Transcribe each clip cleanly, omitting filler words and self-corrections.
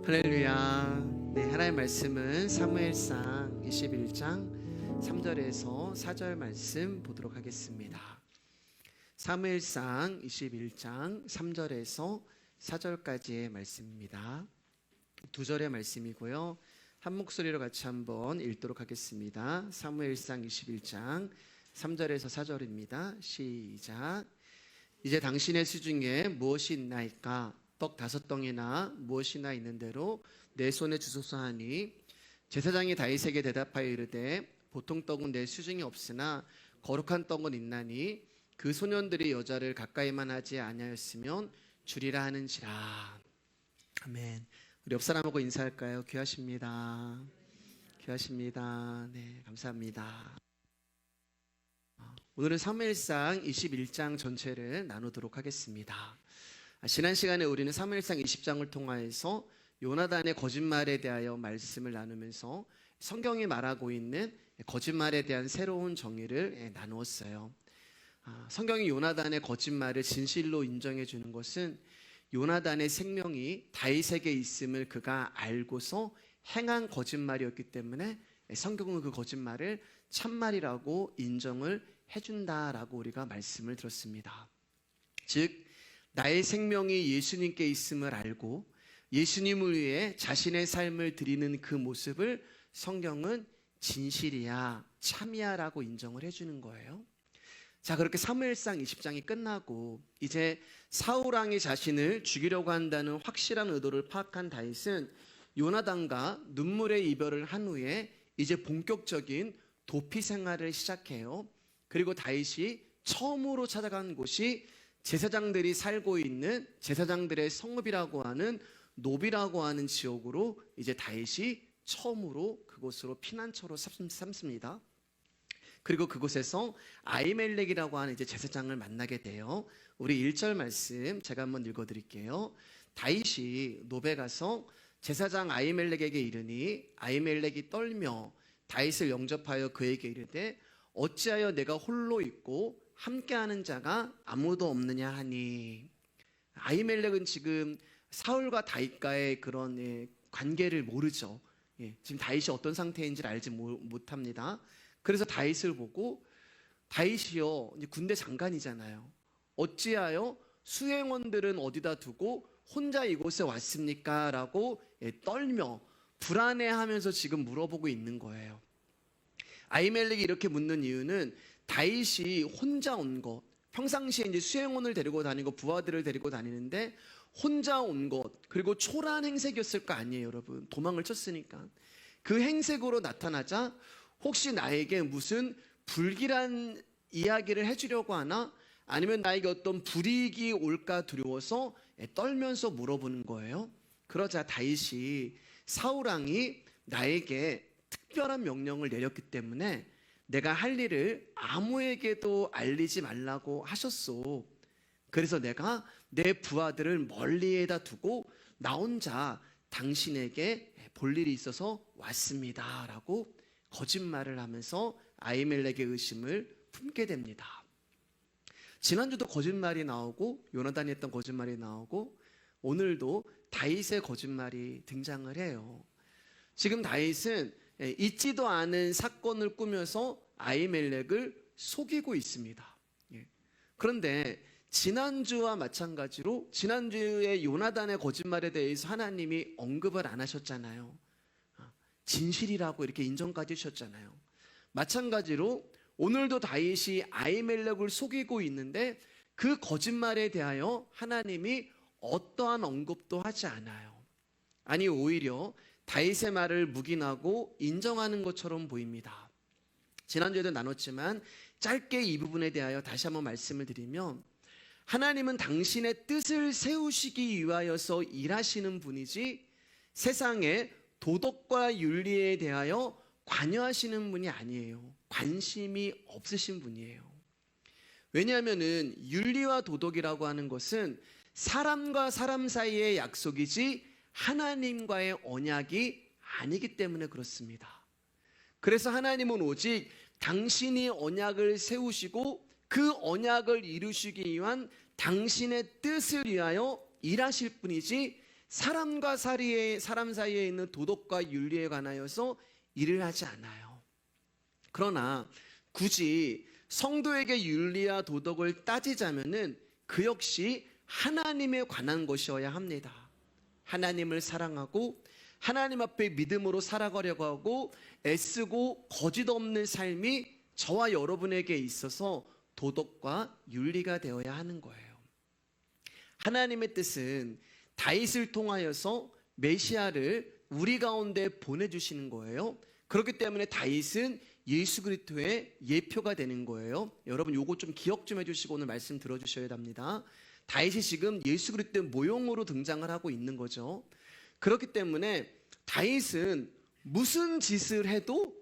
할렐루야. 네, 하나님의 말씀은 사무엘상 21장 3절에서 4절 말씀 보도록 하겠습니다. 사무엘상 21장 3절에서 4절까지의 말씀입니다. 두 절의 말씀이고요. 한 목소리로 같이 한번 읽도록 하겠습니다. 사무엘상 21장 3절에서 4절입니다. 시작. 이제 당신의 수중에 무엇이 있나이까? 떡 5덩이나 무엇이나 있는 대로 내 손에 주소서 하니, 제사장이 다윗에게 대답하여 이르되 보통 떡은 내 수중에 없으나 거룩한 떡은 있나니 그 소년들이 여자를 가까이만 하지 아니하였으면 주리라 하는지라. 아멘. 우리 옆 사람하고 인사할까요? 귀하십니다. 귀하십니다. 네, 감사합니다. 오늘은 사무엘상 21장 전체를 나누도록 하겠습니다. 지난 시간에 우리는 사무엘상 20장을 통하여서 요나단의 거짓말에 대하여 말씀을 나누면서 성경이 말하고 있는 거짓말에 대한 새로운 정의를 나누었어요. 성경이 요나단의 거짓말을 진실로 인정해 주는 것은 요나단의 생명이 다윗에게 있음을 그가 알고서 행한 거짓말이었기 때문에 성경은 그 거짓말을 참말이라고 인정을 해준다라고 우리가 말씀을 들었습니다. 즉, 나의 생명이 예수님께 있음을 알고 예수님을 위해 자신의 삶을 드리는 그 모습을 성경은 진실이야, 참이야 라고 인정을 해주는 거예요. 자, 그렇게 사무엘상 20장이 끝나고 이제 사울왕이 자신을 죽이려고 한다는 확실한 의도를 파악한 다윗은 요나단과 눈물의 이별을 한 후에 이제 본격적인 도피 생활을 시작해요. 그리고 다윗이 처음으로 찾아간 곳이 제사장들이 살고 있는 제사장들의 성읍이라고 하는 노비라고 하는 지역으로 이제 다윗이 처음으로 그곳으로 피난처로 삼습니다. 그리고 그곳에서 아히멜렉이라고 하는 이제 제사장을 만나게 돼요. 우리 1절 말씀 제가 한번 읽어드릴게요. 다윗이 노베 가서 제사장 아히멜렉에게 이르니 아히멜렉이 떨며 다윗을 영접하여 그에게 이르되 어찌하여 내가 홀로 있고 함께하는 자가 아무도 없느냐 하니, 아히멜렉은 지금 사울과 다윗과의 그런 관계를 모르죠. 지금 다윗이 어떤 상태인지를 알지 못합니다. 그래서 다윗을 보고 다윗이요, 이제 군대 장관이잖아요. 어찌하여 수행원들은 어디다 두고 혼자 이곳에 왔습니까? 라고 떨며 불안해하면서 지금 물어보고 있는 거예요. 아히멜렉이 이렇게 묻는 이유는 다윗이 혼자 온 것, 평상시에 이제 수행원을 데리고 다니고 부하들을 데리고 다니는데 혼자 온 것, 그리고 초라한 행색이었을 거 아니에요, 여러분. 도망을 쳤으니까. 그 행색으로 나타나자 혹시 나에게 무슨 불길한 이야기를 해주려고 하나? 아니면 나에게 어떤 불이익이 올까 두려워서 떨면서 물어보는 거예요. 그러자 다윗이 사울왕이 나에게 특별한 명령을 내렸기 때문에 내가 할 일을 아무에게도 알리지 말라고 하셨소. 그래서 내가 내 부하들을 멀리에다 두고 나 혼자 당신에게 볼 일이 있어서 왔습니다 라고 거짓말을 하면서 아히멜렉의 의심을 품게 됩니다. 지난주도 거짓말이 나오고 요나단이 했던 거짓말이 나오고 오늘도 다윗의 거짓말이 등장을 해요. 지금 다윗은 있지도 않은 사건을 꾸며서 아히멜렉을 속이고 있습니다. 그런데 지난주와 마찬가지로 지난주에 요나단의 거짓말에 대해서 하나님이 언급을 안 하셨잖아요. 진실이라고 이렇게 인정까지 하셨잖아요. 마찬가지로 오늘도 다윗이 아히멜렉을 속이고 있는데 그 거짓말에 대하여 하나님이 어떠한 언급도 하지 않아요. 아니, 오히려 다윗의 말을 묵인하고 인정하는 것처럼 보입니다. 지난주에도 나눴지만 짧게 이 부분에 대하여 다시 한번 말씀을 드리면, 하나님은 당신의 뜻을 세우시기 위하여서 일하시는 분이지 세상의 도덕과 윤리에 대하여 관여하시는 분이 아니에요. 관심이 없으신 분이에요. 왜냐하면은 윤리와 도덕이라고 하는 것은 사람과 사람 사이의 약속이지 하나님과의 언약이 아니기 때문에 그렇습니다. 그래서 하나님은 오직 당신이 언약을 세우시고 그 언약을 이루시기 위한 당신의 뜻을 위하여 일하실 뿐이지 사람과 사람 사이에 있는 도덕과 윤리에 관하여서 일을 하지 않아요. 그러나 굳이 성도에게 윤리와 도덕을 따지자면은 그 역시 하나님에 관한 것이어야 합니다. 하나님을 사랑하고 하나님 앞에 믿음으로 살아가려고 하고 애쓰고 거짓 없는 삶이 저와 여러분에게 있어서 도덕과 윤리가 되어야 하는 거예요. 하나님의 뜻은 다윗을 통하여서 메시아를 우리 가운데 보내주시는 거예요. 그렇기 때문에 다윗은 예수 그리스도의 예표가 되는 거예요. 여러분 요거 좀 기억 좀 해주시고 오늘 말씀 들어주셔야 합니다. 다윗이 지금 예수 그리스도의 모형으로 등장을 하고 있는 거죠. 그렇기 때문에 다윗은 무슨 짓을 해도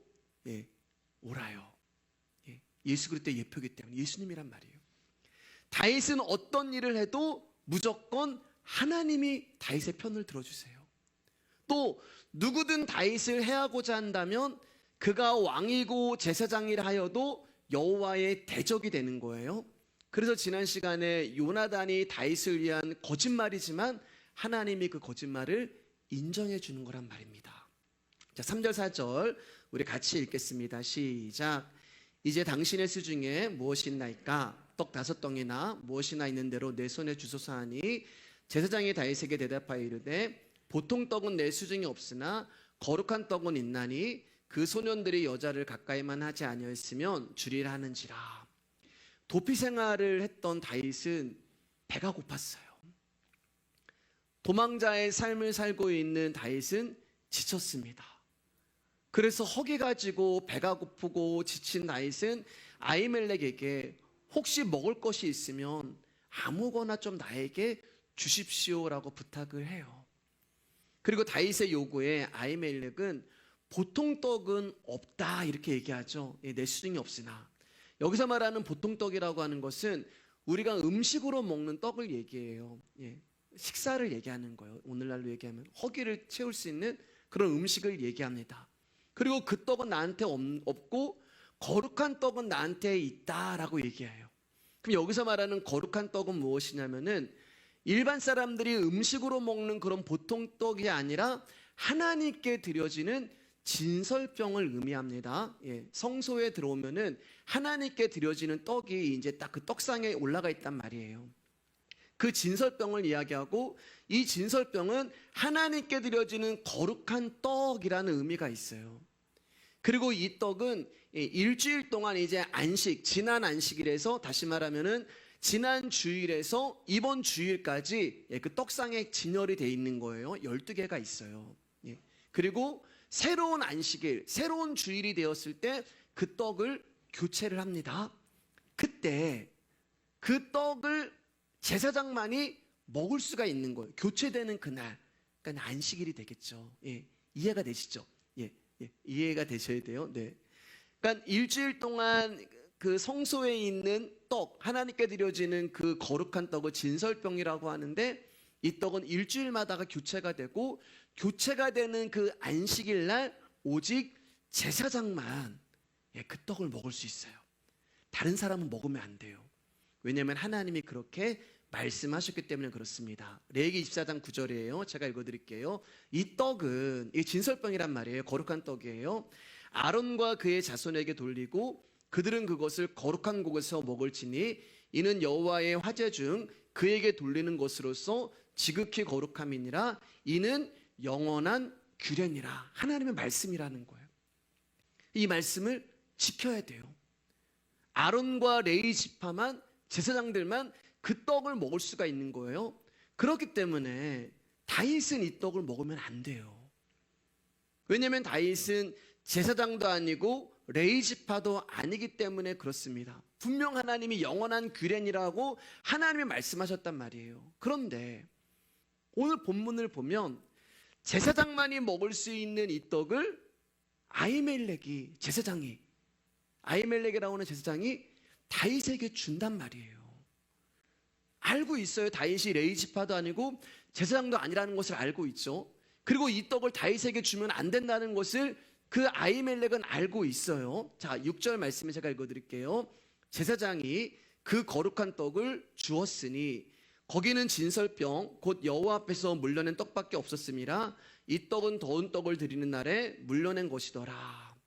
옳아요. 예수 그리스도의 예표이기 때문에 예수님이란 말이에요. 다윗은 어떤 일을 해도 무조건 하나님이 다윗의 편을 들어주세요. 또 누구든 다윗을 해하고자 한다면 그가 왕이고 제사장이라 하여도 여호와의 대적이 되는 거예요. 그래서 지난 시간에 요나단이 다윗을 위한 거짓말이지만 하나님이 그 거짓말을 인정해 주는 거란 말입니다. 자, 3절 4절 우리 같이 읽겠습니다. 시작. 이제 당신의 수 중에 무엇이 있나이까? 떡 5덩이나 무엇이나 있는 대로 내 손에 주소서 하니 제사장이 다윗에게 대답하여 이르되 보통 떡은 내 수 중에 없으나 거룩한 떡은 있나니 그 소년들이 여자를 가까이만 하지 아니하였으면 주리라 하는지라. 도피 생활을 했던 다윗은 배가 고팠어요. 도망자의 삶을 살고 있는 다윗은 지쳤습니다. 그래서 허기 가지고 배가 고프고 지친 다윗은 아히멜렉에게 혹시 먹을 것이 있으면 아무거나 좀 나에게 주십시오라고 부탁을 해요. 그리고 다윗의 요구에 아히멜렉은 보통 떡은 없다 이렇게 얘기하죠. 내 수중에 없으나. 여기서 말하는 보통 떡이라고 하는 것은 우리가 음식으로 먹는 떡을 얘기해요. 식사를 얘기하는 거예요. 오늘날로 얘기하면 허기를 채울 수 있는 그런 음식을 얘기합니다. 그리고 그 떡은 나한테 없고 거룩한 떡은 나한테 있다라고 얘기해요. 그럼 여기서 말하는 거룩한 떡은 무엇이냐면은 일반 사람들이 음식으로 먹는 그런 보통 떡이 아니라 하나님께 드려지는 진설병을 의미합니다. 성소에 들어오면은 하나님께 드려지는 떡이 이제 딱 그 떡상에 올라가 있단 말이에요. 그 진설병을 이야기하고 이 진설병은 하나님께 드려지는 거룩한 떡이라는 의미가 있어요. 그리고 이 떡은 일주일 동안 이제 안식, 지난 안식일에서 다시 말하면은 지난 주일에서 이번 주일까지 그 떡상에 진열이 돼 있는 거예요. 12개가 있어요. 그리고 새로운 안식일, 새로운 주일이 되었을 때 그 떡을 교체를 합니다. 그때 그 떡을 제사장만이 먹을 수가 있는 거예요. 교체되는 그날, 그러니까 안식일이 되겠죠. 이해가 되시죠? 이해가 되셔야 돼요. 네. 그러니까 일주일 동안 그 성소에 있는 떡, 하나님께 드려지는 그 거룩한 떡을 진설병이라고 하는데 이 떡은 일주일마다가 교체가 되고 교체가 되는 그 안식일 날 오직 제사장만 그 떡을 먹을 수 있어요. 다른 사람은 먹으면 안 돼요. 왜냐하면 하나님이 그렇게 말씀하셨기 때문에 그렇습니다. 레위기 24장 9절이에요. 제가 읽어드릴게요. 이 떡은 이 진설병이란 말이에요. 거룩한 떡이에요. 아론과 그의 자손에게 돌리고 그들은 그것을 거룩한 곳에서 먹을지니 이는 여호와의 화제 중 그에게 돌리는 것으로서 지극히 거룩함이니라. 이는 영원한 규례니라. 하나님의 말씀이라는 거예요. 이 말씀을 지켜야 돼요. 아론과 레위 지파만, 제사장들만 그 떡을 먹을 수가 있는 거예요. 그렇기 때문에 다윗은 이 떡을 먹으면 안 돼요. 왜냐하면 다윗은 제사장도 아니고 레위 지파도 아니기 때문에 그렇습니다. 분명 하나님이 영원한 규례니라고 하나님이 말씀하셨단 말이에요. 그런데 오늘 본문을 보면 제사장만이 먹을 수 있는 이 떡을 아히멜렉이, 제사장이, 아히멜렉이라고 하는 제사장이 다윗에게 준단 말이에요. 알고 있어요. 다윗이 레위 지파도 아니고 제사장도 아니라는 것을 알고 있죠. 그리고 이 떡을 다윗에게 주면 안 된다는 것을 그 아히멜렉은 알고 있어요. 자, 6절 말씀을 제가 읽어드릴게요. 제사장이 그 거룩한 떡을 주었으니 거기는 진설병 곧 여호와 앞에서 물려낸 떡밖에 없었음이라 이 떡은 더운 떡을 드리는 날에 물려낸 것이더라.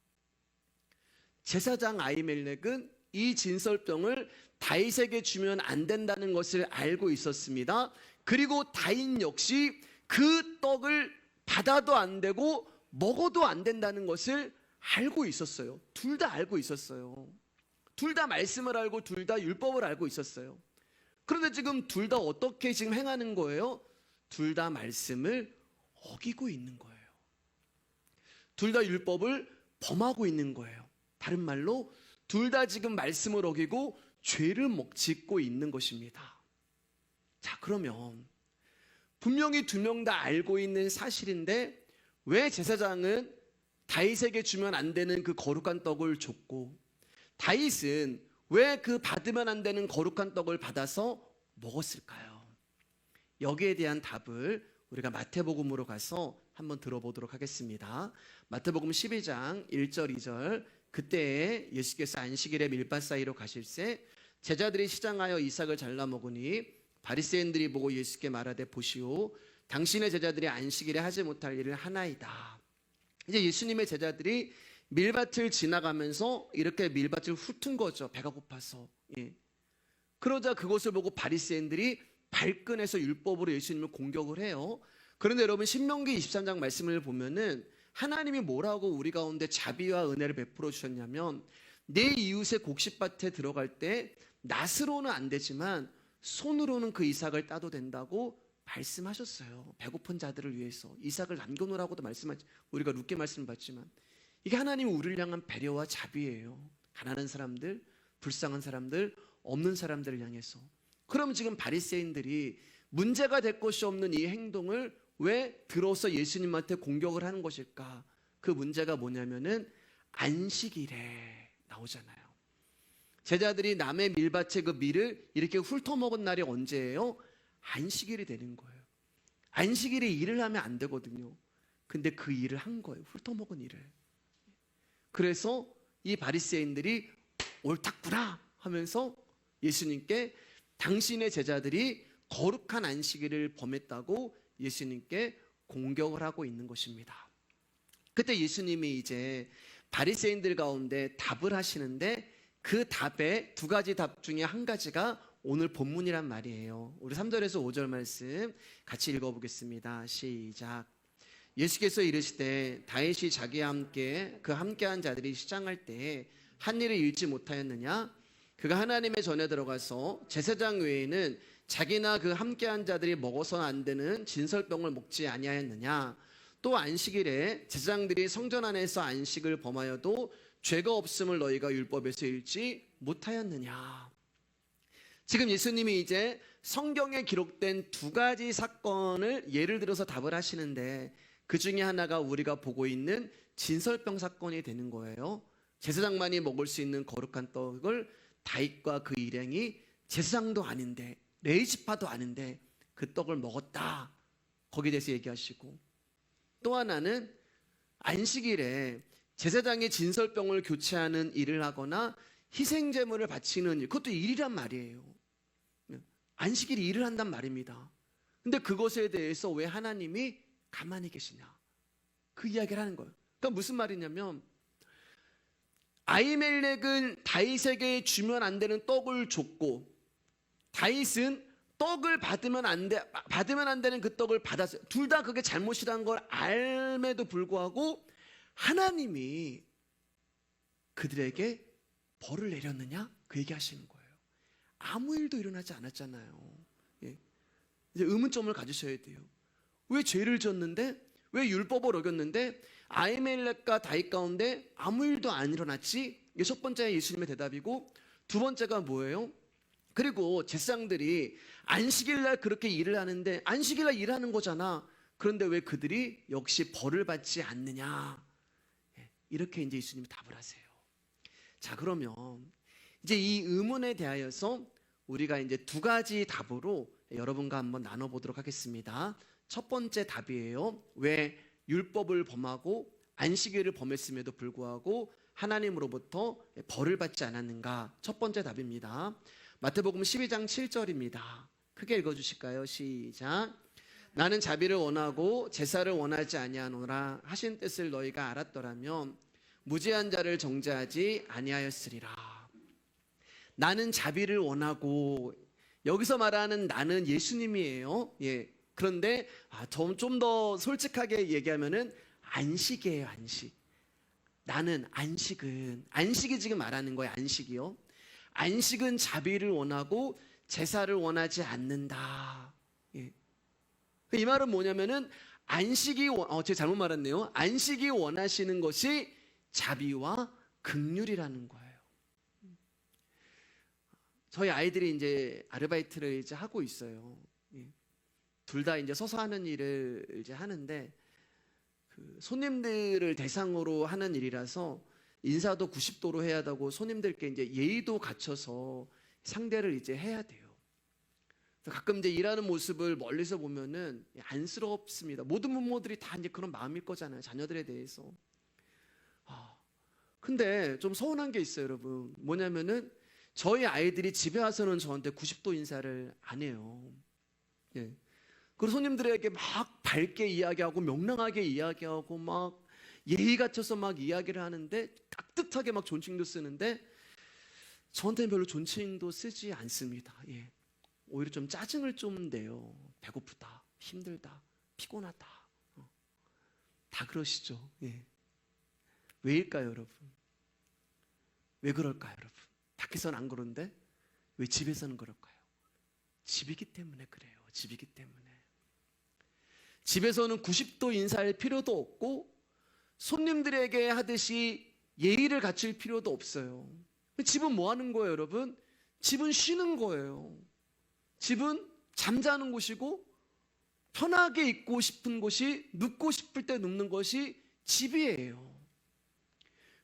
제사장 아히멜렉은 이 진설병을 다윗에게 주면 안 된다는 것을 알고 있었습니다. 그리고 다윗 역시 그 떡을 받아도 안 되고 먹어도 안 된다는 것을 알고 있었어요. 둘 다 알고 있었어요. 둘 다 말씀을 알고 둘 다 율법을 알고 있었어요. 그런데 지금 둘 다 어떻게 지금 행하는 거예요? 둘 다 말씀을 어기고 있는 거예요. 둘 다 율법을 범하고 있는 거예요. 다른 말로 둘 다 지금 말씀을 어기고 죄를 짓고 있는 것입니다. 자, 그러면 분명히 두 명 다 알고 있는 사실인데 왜 제사장은 다윗에게 주면 안 되는 그 거룩한 떡을 줬고 다윗은 왜 그 받으면 안 되는 거룩한 떡을 받아서 먹었을까요? 여기에 대한 답을 우리가 마태복음으로 가서 한번 들어보도록 하겠습니다. 마태복음 12장 1절 2절 그때에 예수께서 안식일에 밀밭 사이로 가실새 제자들이 시장하여 이삭을 잘라 먹으니 바리새인들이 보고 예수께 말하되 보시오 당신의 제자들이 안식일에 하지 못할 일을 하나이다. 이제 예수님의 제자들이 밀밭을 지나가면서 이렇게 밀밭을 훑은 거죠. 배가 고파서. 그러자 그것을 보고 바리새인들이 발끈해서 율법으로 예수님을 공격을 해요. 그런데 여러분 신명기 23장 말씀을 보면은 하나님이 뭐라고 우리 가운데 자비와 은혜를 베풀어 주셨냐면 내 이웃의 곡식밭에 들어갈 때 낫으로는 안 되지만 손으로는 그 이삭을 따도 된다고 말씀하셨어요. 배고픈 자들을 위해서 이삭을 남겨놓으라고도 말씀하지. 우리가 룻게 말씀을 봤지만 이게 하나님이 우리를 향한 배려와 자비예요. 가난한 사람들, 불쌍한 사람들, 없는 사람들을 향해서. 그럼 지금 바리새인들이 문제가 될 것이 없는 이 행동을 왜 들어서 예수님한테 공격을 하는 것일까? 그 문제가 뭐냐면은 안식일에 나오잖아요. 제자들이 남의 밀밭의 그 밀을 이렇게 훑어먹은 날이 언제예요? 안식일이 되는 거예요. 안식일에 일을 하면 안 되거든요. 근데 그 일을 한 거예요. 훑어먹은 일을. 그래서 이 바리새인들이 옳았구나 하면서 예수님께 당신의 제자들이 거룩한 안식일을 범했다고 예수님께 공격을 하고 있는 것입니다. 그때 예수님이 이제 바리새인들 가운데 답을 하시는데 그 답의 두 가지 답 중에 한 가지가 오늘 본문이란 말이에요. 우리 3절에서 5절 말씀 같이 읽어보겠습니다. 시작. 예수께서 이르시되 다윗이 자기와 함께 그 함께한 자들이 시장할 때에 한 일을 잃지 못하였느냐? 그가 하나님의 전에 들어가서 제사장 외에는 자기나 그 함께한 자들이 먹어서는 안 되는 진설병을 먹지 아니하였느냐? 또 안식일에 제사장들이 성전 안에서 안식을 범하여도 죄가 없음을 너희가 율법에서 읽지 못하였느냐? 지금 예수님이 이제 성경에 기록된 두 가지 사건을 예를 들어서 답을 하시는데 그 중에 하나가 우리가 보고 있는 진설병 사건이 되는 거예요. 제사장만이 먹을 수 있는 거룩한 떡을 다윗과 그 일행이 제사장도 아닌데 레위지파도 아닌데 그 떡을 먹었다. 거기에 대해서 얘기하시고 또 하나는 안식일에 제사장이 진설병을 교체하는 일을 하거나 희생제물을 바치는 일, 그것도 일이란 말이에요. 안식일이 일을 한단 말입니다. 근데 그것에 대해서 왜 하나님이 가만히 계시냐? 그 이야기를 하는 거예요. 그러니까 무슨 말이냐면 아히멜렉은 다윗에게 주면 안 되는 떡을 줬고 다윗은 떡을 받으면 안 되는 그 떡을 받았어요. 둘 다 그게 잘못이라는 걸 알매도 불구하고 하나님이 그들에게 벌을 내렸느냐? 그 얘기하시는 거예요. 아무 일도 일어나지 않았잖아요. 예. 이제 의문점을 가지셔야 돼요. 왜 죄를 졌는데? 왜 율법을 어겼는데? 아히멜렉과 다윗 가운데 아무 일도 안 일어났지? 이게 첫 번째 예수님의 대답이고 두 번째가 뭐예요? 그리고 제사장들이 안식일날 그렇게 일을 하는데 안식일날 일하는 거잖아. 그런데 왜 그들이 역시 벌을 받지 않느냐? 이렇게 이제 예수님이 답을 하세요. 자, 그러면 이제 이 의문에 대하여서 우리가 이제 두 가지 답으로 여러분과 한번 나눠보도록 하겠습니다. 첫 번째 답이에요. 왜 율법을 범하고 안식일을 범했음에도 불구하고 하나님으로부터 벌을 받지 않았는가? 첫 번째 답입니다. 마태복음 12장 7절입니다. 크게 읽어주실까요? 시작. 나는 자비를 원하고 제사를 원하지 아니하노라 하신 뜻을 너희가 알았더라면 무죄한 자를 정죄하지 아니하였으리라. 나는 자비를 원하고, 여기서 말하는 나는 예수님이에요. 예. 그런데 좀 더 솔직하게 얘기하면은 안식이에요. 안식. 나는 안식이 지금 말하는 거예요. 안식이요. 안식은 자비를 원하고 제사를 원하지 않는다. 예. 이 말은 뭐냐면은 제가 잘못 말했네요. 안식이 원하시는 것이 자비와 긍휼이라는 거예요. 저희 아이들이 이제 아르바이트를 이제 하고 있어요. 예. 둘 다 이제 서서 하는 일을 이제 하는데, 그 손님들을 대상으로 하는 일이라서 인사도 90도로 해야 되고 손님들께 이제 예의도 갖춰서 상대를 이제 해야 돼요. 가끔 이제 일하는 모습을 멀리서 보면은 안쓰럽습니다. 모든 부모들이 다 이제 그런 마음일 거잖아요. 자녀들에 대해서. 근데 좀 서운한 게 있어요, 여러분. 뭐냐면은 저희 아이들이 집에 와서는 저한테 90도 인사를 안 해요. 예. 그리고 손님들에게 막 밝게 이야기하고 명랑하게 이야기하고 막 예의 갖춰서 막 이야기를 하는데, 깍듯하게 막 존칭도 쓰는데 저한테는 별로 존칭도 쓰지 않습니다. 예. 오히려 좀 짜증을 좀 내요. 배고프다, 힘들다, 피곤하다. 다 그러시죠. 예. 왜일까요, 여러분? 왜 그럴까요, 여러분? 밖에서는 안 그런데 왜 집에서는 그럴까요? 집이기 때문에 그래요. 집이기 때문에. 집에서는 90도 인사할 필요도 없고 손님들에게 하듯이 예의를 갖출 필요도 없어요. 집은 뭐 하는 거예요, 여러분? 집은 쉬는 거예요. 집은 잠자는 곳이고 편하게 있고 싶은 곳이, 눕고 싶을 때 눕는 것이 집이에요.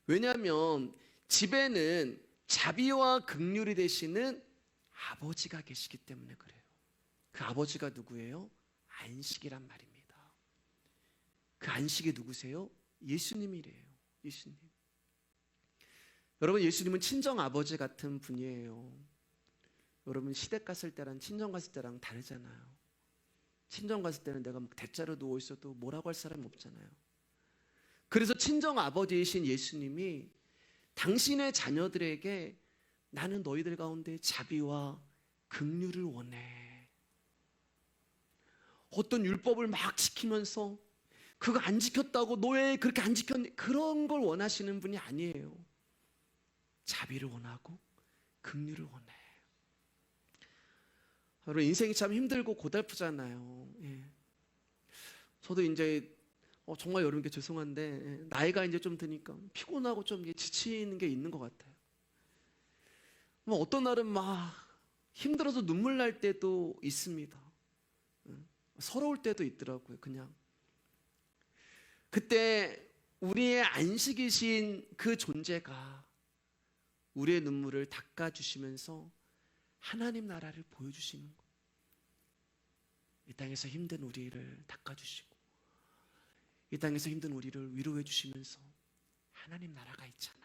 왜냐하면 집에는 자비와 긍휼이 되시는 아버지가 계시기 때문에 그래요. 그 아버지가 누구예요? 안식이란 말입니다. 그 안식이 누구세요? 예수님이래요. 예수님. 여러분, 예수님은 친정 아버지 같은 분이에요. 여러분, 시댁 갔을 때랑 친정 갔을 때랑 다르잖아요. 친정 갔을 때는 내가 막 대자로 누워 있어도 뭐라고 할 사람이 없잖아요. 그래서 친정 아버지이신 예수님이 당신의 자녀들에게 나는 너희들 가운데 자비와 긍휼을 원해. 어떤 율법을 막 지키면서 그거 안 지켰다고 너 왜 그렇게 안 지켰니? 그런 걸 원하시는 분이 아니에요. 자비를 원하고 긍휼을 원해. 여러분, 인생이 참 힘들고 고달프잖아요. 예. 저도 이제 정말 여러분께 죄송한데 나이가 이제 좀 드니까 피곤하고 좀 지치는 게 있는 것 같아요. 뭐 어떤 날은 막 힘들어서 눈물 날 때도 있습니다. 서러울 때도 있더라고요. 그냥 그때 우리의 안식이신 그 존재가 우리의 눈물을 닦아주시면서 하나님 나라를 보여주시는 거예요. 이 땅에서 힘든 우리를 닦아주시고 이 땅에서 힘든 우리를 위로해 주시면서 하나님 나라가 있잖아.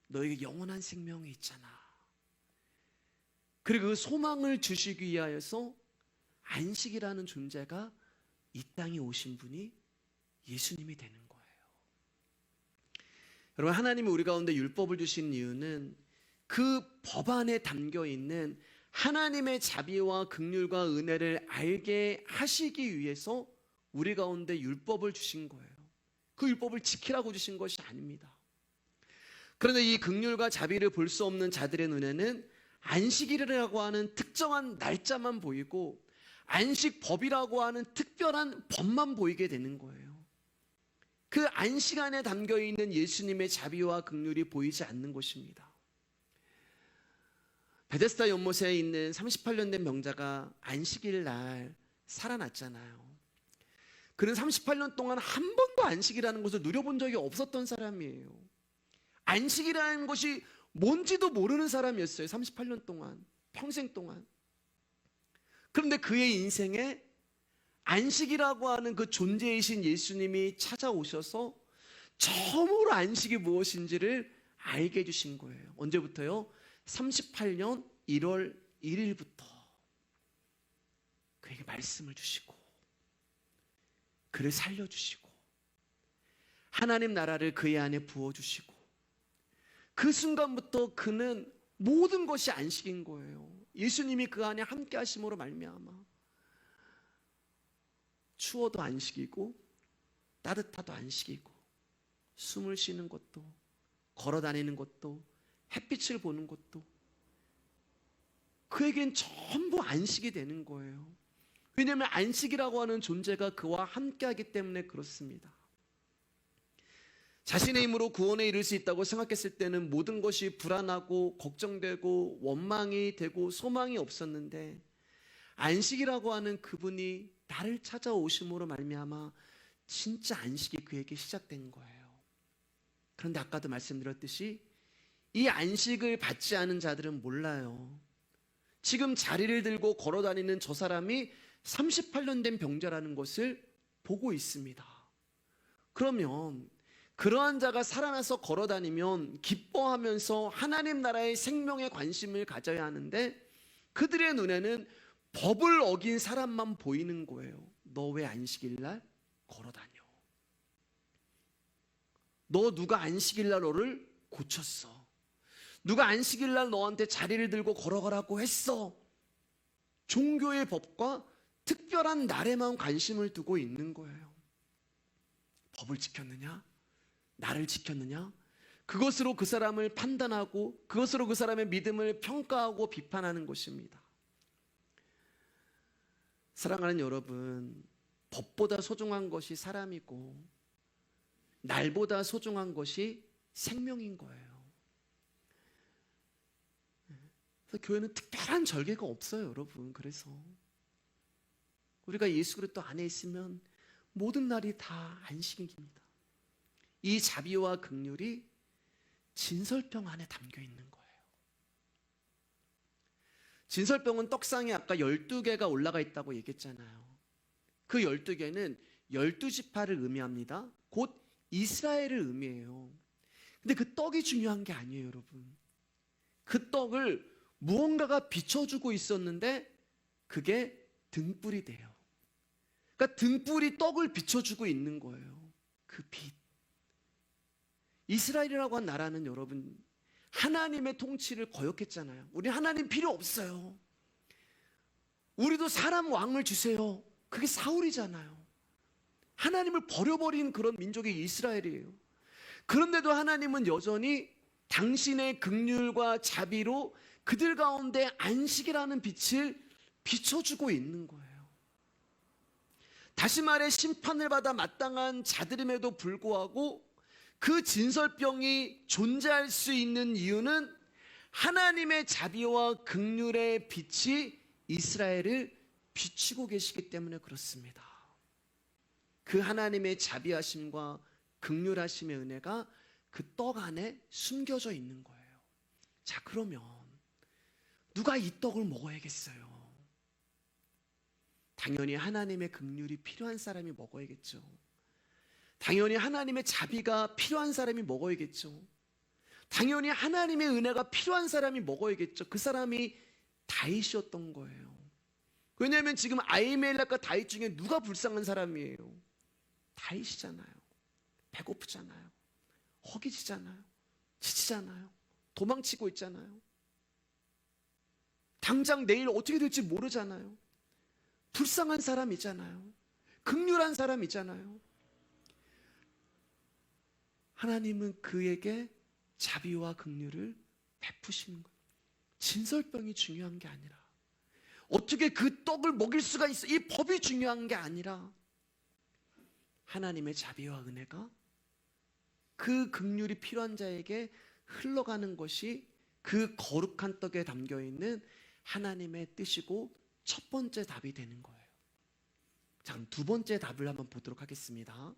너에게 영원한 생명이 있잖아. 그리고 그 소망을 주시기 위하여서 안식이라는 존재가 이 땅에 오신 분이 예수님이 되는 거예요. 여러분, 하나님이 우리 가운데 율법을 주신 이유는 그 법 안에 담겨 있는 하나님의 자비와 긍휼과 은혜를 알게 하시기 위해서 우리 가운데 율법을 주신 거예요. 그 율법을 지키라고 주신 것이 아닙니다. 그런데 이 긍휼과 자비를 볼 수 없는 자들의 눈에는 안식일이라고 하는 특정한 날짜만 보이고 안식법이라고 하는 특별한 법만 보이게 되는 거예요. 그 안식 안에 담겨 있는 예수님의 자비와 긍휼이 보이지 않는 것입니다. 베데스다 연못에 있는 38년 된 병자가 안식일 날 살아났잖아요. 그는 38년 동안 한 번도 안식이라는 것을 누려본 적이 없었던 사람이에요. 안식이라는 것이 뭔지도 모르는 사람이었어요. 38년 동안, 평생 동안. 그런데 그의 인생에 안식이라고 하는 그 존재이신 예수님이 찾아오셔서 처음으로 안식이 무엇인지를 알게 해주신 거예요. 언제부터요? 38년 1월 1일부터 그에게 말씀을 주시고 그를 살려주시고 하나님 나라를 그의 안에 부어주시고 그 순간부터 그는 모든 것이 안식인 거예요. 예수님이 그 안에 함께 하심으로 말미암아 추워도 안식이고 따뜻하도 안식이고 숨을 쉬는 것도 걸어 다니는 것도 햇빛을 보는 것도 그에겐 전부 안식이 되는 거예요. 왜냐하면 안식이라고 하는 존재가 그와 함께하기 때문에 그렇습니다. 자신의 힘으로 구원에 이를 수 있다고 생각했을 때는 모든 것이 불안하고 걱정되고 원망이 되고 소망이 없었는데 안식이라고 하는 그분이 나를 찾아오심으로 말미암아 진짜 안식이 그에게 시작된 거예요. 그런데 아까도 말씀드렸듯이 이 안식을 받지 않은 자들은 몰라요. 지금 자리를 들고 걸어다니는 저 사람이 38년 된 병자라는 것을 보고 있습니다. 그러면 그러한 자가 살아나서 걸어다니면 기뻐하면서 하나님 나라의 생명에 관심을 가져야 하는데 그들의 눈에는 법을 어긴 사람만 보이는 거예요. 너 왜 안식일날 걸어다녀? 너 누가 안식일날 너를 고쳤어? 누가 안식일날 너한테 자리를 들고 걸어가라고 했어? 종교의 법과 특별한 날에만 관심을 두고 있는 거예요. 법을 지켰느냐? 나를 지켰느냐? 그것으로 그 사람을 판단하고 그것으로 그 사람의 믿음을 평가하고 비판하는 것입니다. 사랑하는 여러분, 법보다 소중한 것이 사람이고 날보다 소중한 것이 생명인 거예요. 그래서 교회는 특별한 절개가 없어요, 여러분. 그래서 우리가 예수 그리스도 안에 있으면 모든 날이 다 안식입니다. 이 자비와 긍휼이 진설병 안에 담겨 있는 거예요. 진설병은 떡상에 아까 12개가 올라가 있다고 얘기했잖아요. 그 12개는 12지파를 의미합니다. 곧 이스라엘을 의미해요. 근데 그 떡이 중요한 게 아니에요, 여러분. 그 떡을 무언가가 비춰주고 있었는데 그게 등불이 돼요. 그러니까 등불이 떡을 비춰주고 있는 거예요. 그 빛. 이스라엘이라고 한 나라는 여러분 하나님의 통치를 거역했잖아요. 우리 하나님 필요 없어요. 우리도 사람 왕을 주세요. 그게 사울이잖아요. 하나님을 버려버린 그런 민족이 이스라엘이에요. 그런데도 하나님은 여전히 당신의 긍휼과 자비로 그들 가운데 안식이라는 빛을 비춰주고 있는 거예요. 다시 말해 심판을 받아 마땅한 자들임에도 불구하고 그 진설병이 존재할 수 있는 이유는 하나님의 자비와 긍휼의 빛이 이스라엘을 비추고 계시기 때문에 그렇습니다. 그 하나님의 자비하심과 긍휼하심의 은혜가 그 떡 안에 숨겨져 있는 거예요. 자, 그러면 누가 이 떡을 먹어야겠어요? 당연히 하나님의 긍휼이 필요한 사람이 먹어야겠죠. 당연히 하나님의 자비가 필요한 사람이 먹어야겠죠. 당연히 하나님의 은혜가 필요한 사람이 먹어야겠죠. 그 사람이 다윗이었던 거예요. 왜냐하면 지금 아히멜렉과 다윗 중에 누가 불쌍한 사람이에요? 다윗이잖아요. 배고프잖아요. 허기지잖아요. 지치잖아요. 도망치고 있잖아요. 당장 내일 어떻게 될지 모르잖아요. 불쌍한 사람이잖아요. 긍휼한 사람이잖아요. 하나님은 그에게 자비와 긍휼을 베푸시는 거예요. 진설병이 중요한 게 아니라 어떻게 그 떡을 먹일 수가 있어, 이 법이 중요한 게 아니라 하나님의 자비와 은혜가 그 긍휼이 필요한 자에게 흘러가는 것이 그 거룩한 떡에 담겨있는 하나님의 뜻이고 첫 번째 답이 되는 거예요. 자, 그럼 두 번째 답을 한번 보도록 하겠습니다.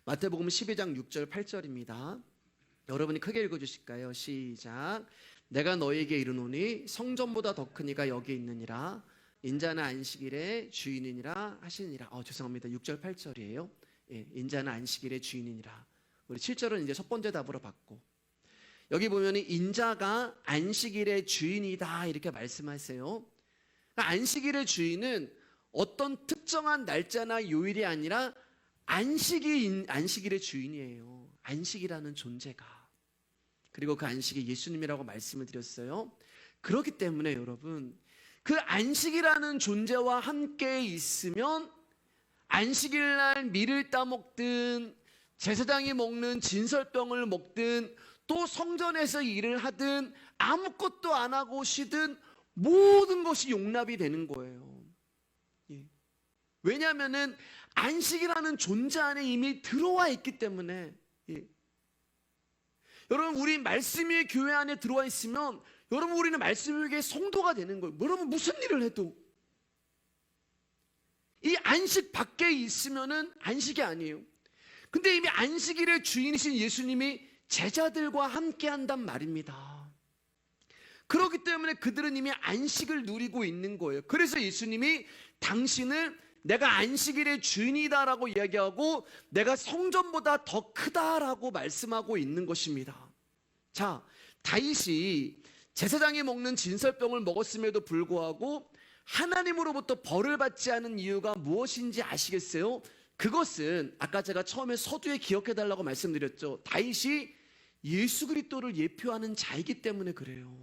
마태복음 12장 6절 8절입니다. 여러분이 크게 읽어주실까요? 시작. 내가 너에게 이르노니 성전보다 더 큰 이가 여기 있느니라. 인자는 안식일의 주인이니라 하시니라. 죄송합니다. 6절 8절이에요. 예, 인자는 안식일의 주인이니라. 우리 7절은 이제 첫 번째 답으로 받고, 여기 보면 인자가 안식일의 주인이다 이렇게 말씀하세요. 안식일의 주인은 어떤 특정한 날짜나 요일이 아니라 안식일의 주인이에요. 안식이라는 존재가. 그리고 그 안식이 예수님이라고 말씀을 드렸어요. 그렇기 때문에 여러분, 그 안식이라는 존재와 함께 있으면 안식일날 밀을 따먹든 제사장이 먹는 진설병을 먹든 또 성전에서 일을 하든 아무것도 안 하고 쉬든 모든 것이 용납이 되는 거예요. 예. 왜냐하면 안식이라는 존재 안에 이미 들어와 있기 때문에. 예. 여러분, 우리 말씀의 교회 안에 들어와 있으면 여러분, 우리는 말씀의 교회 성도가 되는 거예요. 여러분, 무슨 일을 해도 이 안식 밖에 있으면은 안식이 아니에요. 근데 이미 안식일의 주인이신 예수님이 제자들과 함께 한단 말입니다. 그렇기 때문에 그들은 이미 안식을 누리고 있는 거예요. 그래서 예수님이 당신을 내가 안식일의 주인이다라고 이야기하고 내가 성전보다 더 크다라고 말씀하고 있는 것입니다. 자, 다윗이 제사장이 먹는 진설병을 먹었음에도 불구하고 하나님으로부터 벌을 받지 않은 이유가 무엇인지 아시겠어요? 그것은 아까 제가 처음에 서두에 기억해달라고 말씀드렸죠. 다윗이 예수 그리스도를 예표하는 자이기 때문에 그래요.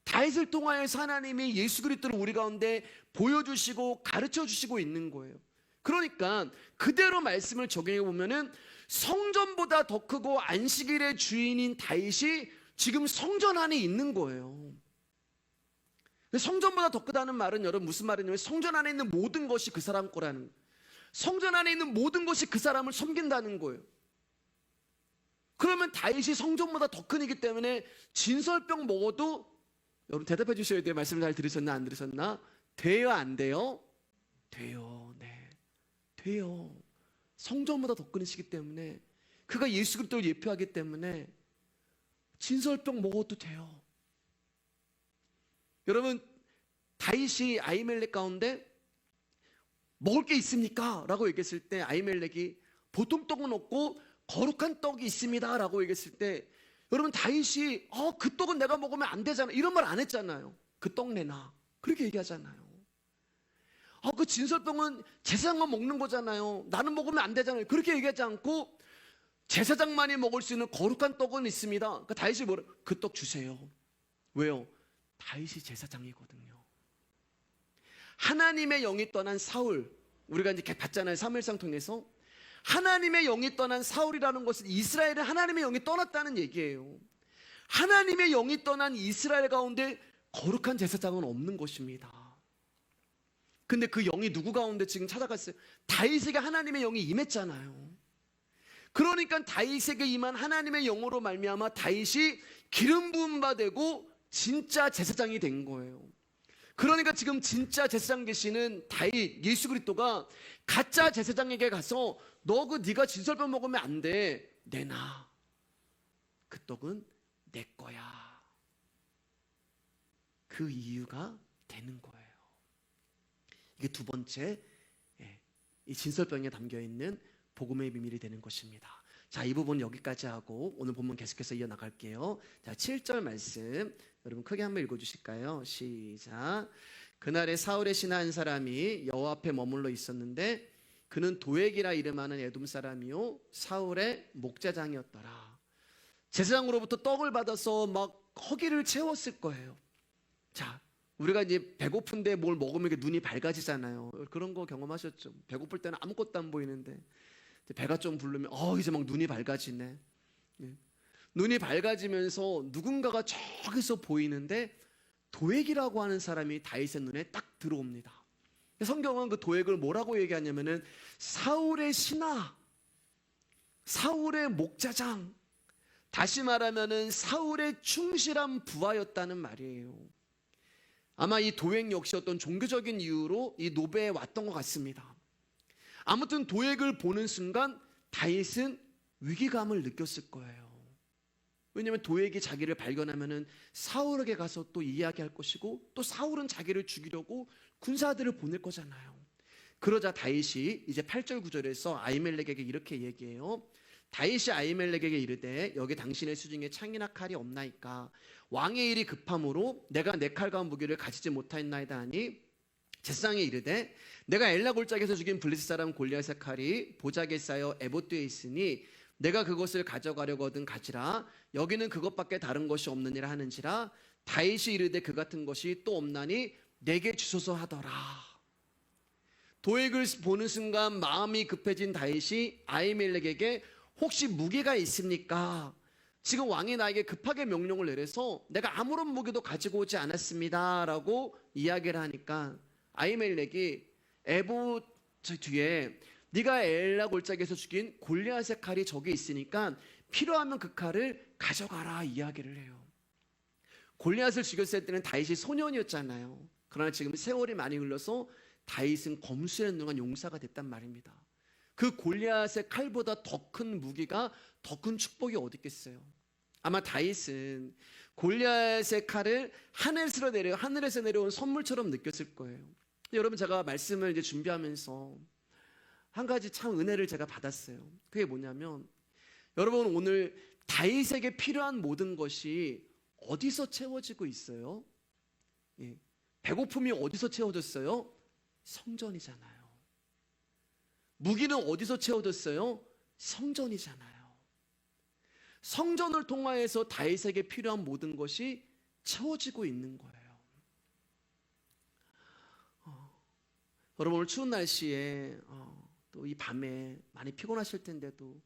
다윗을 통하여서 하나님이 예수 그리스도를 우리 가운데 보여주시고 가르쳐주시고 있는 거예요. 그러니까 그대로 말씀을 적용해 보면은 성전보다 더 크고 안식일의 주인인 다윗이 지금 성전 안에 있는 거예요. 성전보다 더 크다는 말은 여러분 무슨 말이냐면 성전 안에 있는 모든 것이 그 사람 거라는 거예요. 성전 안에 있는 모든 것이 그 사람을 섬긴다는 거예요. 그러면 다윗이 성전보다 더 크기 때문에 진설병 먹어도 여러분 대답해 주셔야 돼요. 말씀을 잘 들으셨나 안 들으셨나? 돼요 안 돼요? 돼요. 네, 돼요. 성전보다 더 크시기 때문에 그가 예수 그리스도를 예표하기 때문에 진설병 먹어도 돼요. 여러분, 다윗이 아히멜렉 가운데 먹을 게 있습니까? 라고 얘기했을 때 아히멜렉이 보통 떡은 없고 거룩한 떡이 있습니다 라고 얘기했을 때 여러분 다윗이 그 떡은 내가 먹으면 안 되잖아 이런 말 안 했잖아요. 그 떡 내놔 그렇게 얘기하잖아요. 그 진설병은 제사장만 먹는 거잖아요. 나는 먹으면 안 되잖아요. 그렇게 얘기하지 않고 제사장만이 먹을 수 있는 거룩한 떡은 있습니다. 그러니까 다윗이 뭐래? 그 떡 주세요. 왜요? 다윗이 제사장이거든요. 하나님의 영이 떠난 사울, 우리가 이제 봤잖아요. 사무엘상 통해서 하나님의 영이 떠난 사울이라는 것은 이스라엘은 하나님의 영이 떠났다는 얘기예요. 하나님의 영이 떠난 이스라엘 가운데 거룩한 제사장은 없는 것입니다. 근데 그 영이 누구 가운데 지금 찾아갔어요? 다윗에게 하나님의 영이 임했잖아요. 그러니까 다윗에게 임한 하나님의 영으로 말미암아 다윗이 기름 부음 받고 진짜 제사장이 된 거예요. 그러니까 지금 진짜 제사장 되시는 다윗 예수 그리스도가 가짜 제사장에게 가서 너 네가 진설병 먹으면 안 돼. 내놔. 그 떡은 내 거야. 그 이유가 되는 거예요. 이게 두 번째 이 진설병에 담겨 있는 복음의 비밀이 되는 것입니다. 자, 이 부분 여기까지 하고 오늘 본문 계속해서 이어나갈게요. 자, 7절 말씀 여러분 크게 한번 읽어주실까요? 시작. 그날에 사울의 신하 한 사람이 여호와 앞에 머물러 있었는데 그는 도액이라 이름하는 에돔 사람이요 사울의 목자장이었더라. 제사장으로부터 떡을 받아서 막 허기를 채웠을 거예요. 자, 우리가 이제 배고픈데 뭘 먹으면 눈이 밝아지잖아요. 그런 거 경험하셨죠? 배고플 때는 아무것도 안 보이는데 배가 좀 부르면 이제 막 눈이 밝아지네. 눈이 밝아지면서 누군가가 저기서 보이는데 도액이라고 하는 사람이 다윗의 눈에 딱 들어옵니다. 성경은 그 도액을 뭐라고 얘기하냐면은 사울의 신하, 사울의 목자장, 다시 말하면은 사울의 충실한 부하였다는 말이에요. 아마 이 도액 역시 어떤 종교적인 이유로 이 노베에 왔던 것 같습니다. 아무튼 도액을 보는 순간 다윗은 위기감을 느꼈을 거예요. 왜냐하면 도액이 자기를 발견하면은 사울에게 가서 또 이야기할 것이고 또 사울은 자기를 죽이려고 군사들을 보낼 거잖아요. 그러자 다윗이 이제 8절 9절에서 아히멜렉에게 이렇게 얘기해요. 다윗이 아히멜렉에게 이르되 여기 당신의 수중에 창이나 칼이 없나이까. 왕의 일이 급함으로 내가 내 칼과 무기를 가지지 못하였나이다 하니 제사장이 이르되 내가 엘라 골짜기에서 죽인 블레셋 사람 골리앗의 칼이 보자기에 쌓여 에봇뒤에 있으니 내가 그것을 가져가려거든 가지라. 여기는 그것밖에 다른 것이 없느니라 하는지라. 다윗이 이르되 그 같은 것이 또 없나니 내게 주소서 하더라. 도액을 보는 순간 마음이 급해진 다윗이 아히멜렉에게 혹시 무기가 있습니까? 지금 왕이 나에게 급하게 명령을 내려서 내가 아무런 무기도 가지고 오지 않았습니다 라고 이야기를 하니까 아히멜렉이 에봇 뒤에 네가 엘라 골짜기에서 죽인 골리앗의 칼이 저기 있으니까 필요하면 그 칼을 가져가라 이야기를 해요. 골리앗을 죽였을 때는 다윗이 소년이었잖아요. 그러나 지금 세월이 많이 흘러서 다윗은 검술에 능한 용사가 됐단 말입니다. 그 골리앗의 칼보다 더 큰 무기가, 더 큰 축복이 어디 있겠어요? 아마 다윗은 골리앗의 칼을 하늘에서 내려온 선물처럼 느꼈을 거예요. 여러분, 제가 말씀을 이제 준비하면서 한 가지 참 은혜를 제가 받았어요. 그게 뭐냐면, 여러분, 오늘 다윗에게 필요한 모든 것이 어디서 채워지고 있어요? 예. 배고픔이 어디서 채워졌어요? 성전이잖아요. 무기는 어디서 채워졌어요? 성전이잖아요. 성전을 통하여서 다윗에게 필요한 모든 것이 채워지고 있는 거예요. 여러분, 오늘 추운 날씨에 또 이 밤에 많이 피곤하실 텐데도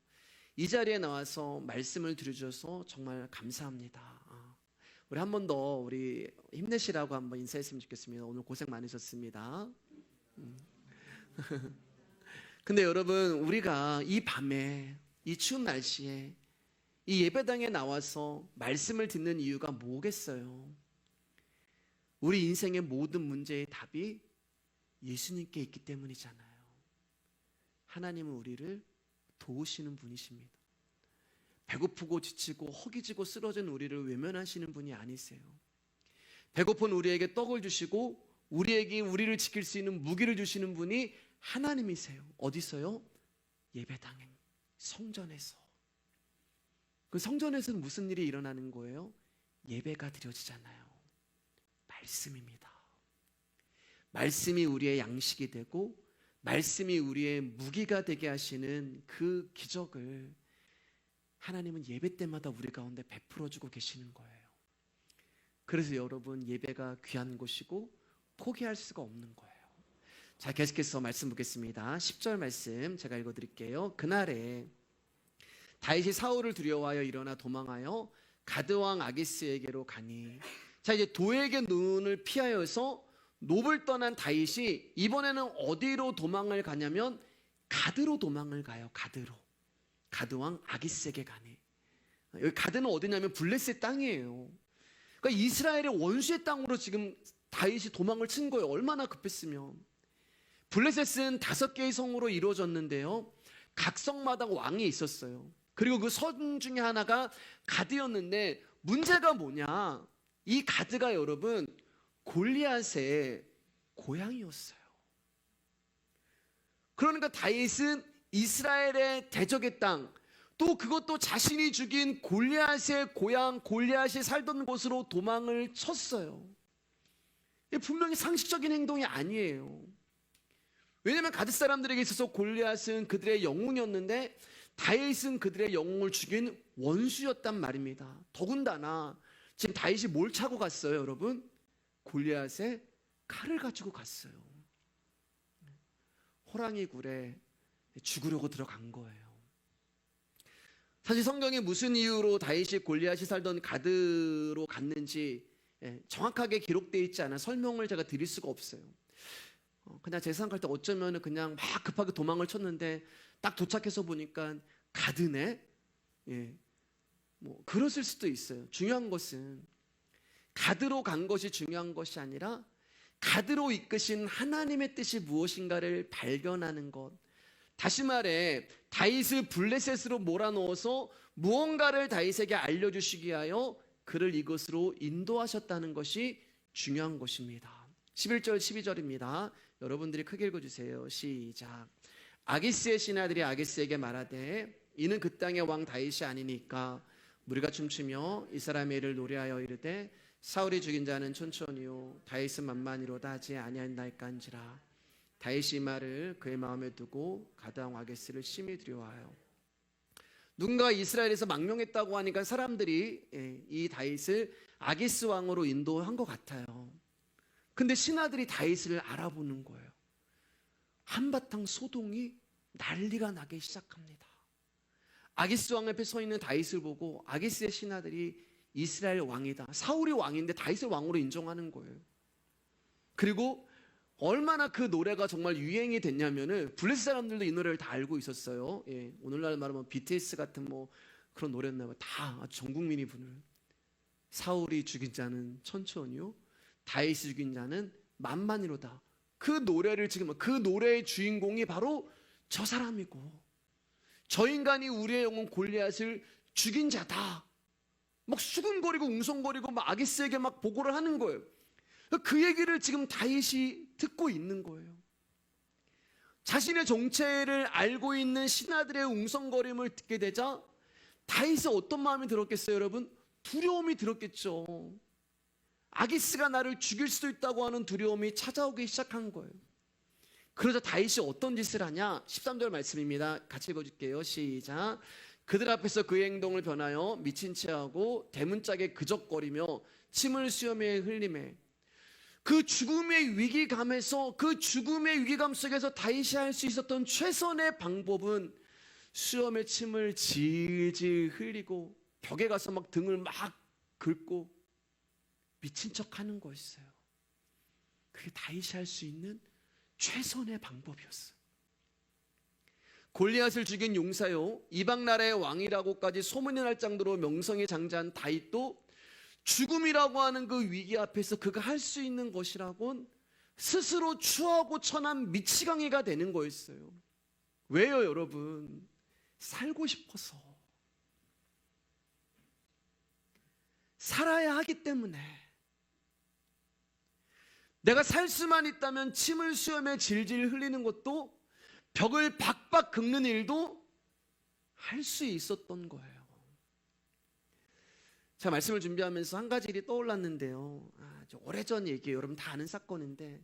이 자리에 나와서 말씀을 들으셔서 정말 감사합니다. 우리 한 번 더 우리 힘내시라고 한번 인사했으면 좋겠습니다. 오늘 고생 많으셨습니다. 근데 여러분, 우리가 이 밤에, 이 추운 날씨에 이 예배당에 나와서 말씀을 듣는 이유가 뭐겠어요? 우리 인생의 모든 문제의 답이 예수님께 있기 때문이잖아요. 하나님은 우리를 도우시는 분이십니다. 배고프고 지치고 허기지고 쓰러진 우리를 외면하시는 분이 아니세요. 배고픈 우리에게 떡을 주시고 우리에게 우리를 지킬 수 있는 무기를 주시는 분이 하나님이세요. 어디서요? 예배당에, 성전에서. 그 성전에서는 무슨 일이 일어나는 거예요? 예배가 드려지잖아요. 말씀입니다. 말씀이 우리의 양식이 되고 말씀이 우리의 무기가 되게 하시는 그 기적을 하나님은 예배 때마다 우리 가운데 베풀어주고 계시는 거예요. 그래서 여러분, 예배가 귀한 곳이고 포기할 수가 없는 거예요. 자, 계속해서 말씀 보겠습니다. 10절 말씀 제가 읽어드릴게요. 그날에 다윗이 사울을 두려워하여 일어나 도망하여 가드왕 아기스에게로 가니. 자, 이제 도에게 눈을 피하여서 놉을 떠난 다윗이 이번에는 어디로 도망을 가냐면 가드로 도망을 가요. 가드로. 가드왕 아기스에게 가니. 여기 가드는 어디냐면 블레셋 땅이에요. 그러니까 이스라엘의 원수의 땅으로 지금 다윗이 도망을 친 거예요. 얼마나 급했으면. 블레셋은 5개의 성으로 이루어졌는데요, 각 성마다 왕이 있었어요. 그리고 그 성 중에 하나가 가드였는데 문제가 뭐냐, 이 가드가 여러분 골리앗의 고향이었어요. 그러니까 다윗은 이스라엘의 대적의 땅, 또 그것도 자신이 죽인 골리앗의 고향, 골리앗이 살던 곳으로 도망을 쳤어요. 분명히 상식적인 행동이 아니에요. 왜냐하면 가드 사람들에게 있어서 골리앗은 그들의 영웅이었는데 다윗은 그들의 영웅을 죽인 원수였단 말입니다. 더군다나 지금 다윗이 뭘 차고 갔어요, 여러분? 골리앗의 칼을 가지고 갔어요. 호랑이 굴에 죽으려고 들어간 거예요. 사실 성경에 무슨 이유로 다윗이 골리앗이 살던 가드로 갔는지 정확하게 기록되어 있지 않아 설명을 제가 드릴 수가 없어요. 그냥 제 생각할 때 어쩌면 그냥 막 급하게 도망을 쳤는데 딱 도착해서 보니까 가드네? 뭐 그랬을 수도 있어요. 중요한 것은 가드로 간 것이 중요한 것이 아니라 가드로 이끄신 하나님의 뜻이 무엇인가를 발견하는 것. 다시 말해 다윗을 블레셋으로 몰아넣어서 무언가를 다윗에게 알려주시기 위하여 그를 이것으로 인도하셨다는 것이 중요한 것입니다. 11절 12절입니다. 여러분들이 크게 읽어주세요. 시작. 아기스의 신하들이 아기스에게 말하되 이는 그 땅의 왕 다윗이 아니니까 우리가 춤추며 이 사람의 일을 노래하여 이르되 사울이 죽인 자는 천천히요 다윗은 만만히로다 하지 아니하나이까한지라. 다윗이 이 말을 그의 마음에 두고 가드왕 아게스를 심히 두려워하여. 누군가 이스라엘에서 망명했다고 하니까 사람들이 이 다윗을 아게스 왕으로 인도한 것 같아요. 근데 신하들이 다윗을 알아보는 거예요. 한바탕 소동이 난리가 나기 시작합니다. 아게스 왕 앞에 서 있는 다윗을 보고 아게스의 신하들이 이스라엘 왕이다, 사울이 왕인데 다윗을 왕으로 인정하는 거예요. 그리고 얼마나 그 노래가 정말 유행이 됐냐면은 블레셋 사람들도 이 노래를 다 알고 있었어요. 오늘날 말하면 BTS 같은 뭐 그런 노래였나 봐요. 다 아주 전 국민이 부르는. 사울이 죽인 자는 천천히요 다윗이 죽인 자는 만만히로다. 그 노래를 지금 그 노래의 주인공이 바로 저 사람이고, 저 인간이 우리의 영혼 골리앗을 죽인 자다. 막 수근거리고 웅성거리고 막 아기스에게 막 보고를 하는 거예요. 그 얘기를 지금 다윗이 듣고 있는 거예요. 자신의 정체를 알고 있는 신하들의 웅성거림을 듣게 되자 다윗은 어떤 마음이 들었겠어요, 여러분? 두려움이 들었겠죠. 아기스가 나를 죽일 수도 있다고 하는 두려움이 찾아오기 시작한 거예요. 그러자 다윗이 어떤 짓을 하냐? 13절 말씀입니다. 같이 읽어줄게요. 시작. 그들 앞에서 그의 행동을 변하여 미친 체하고 대문짝에 그적거리며 침을 수염에 흘리매. 그 죽음의 위기감에서, 그 죽음의 위기감 속에서 다윗이 할 수 있었던 최선의 방법은 수염에 침을 질질 흘리고 벽에 가서 막 등을 막 긁고 미친 척 하는 거였어요. 그게 다윗이 할 수 있는 최선의 방법이었어요. 골리앗을 죽인 용사요 이방 나라의 왕이라고까지 소문이 날 정도로 명성이 장자한 다윗도 죽음이라고 하는 그 위기 앞에서 그가 할 수 있는 것이라곤 스스로 추하고 천한 미치광이가 되는 거였어요. 왜요, 여러분? 살고 싶어서. 살아야 하기 때문에. 내가 살 수만 있다면 침을 수염에 질질 흘리는 것도, 벽을 박박 긁는 일도 할 수 있었던 거예요. 제가 말씀을 준비하면서 한 가지 일이 떠올랐는데요. 오래전 얘기예요. 여러분 다 아는 사건인데,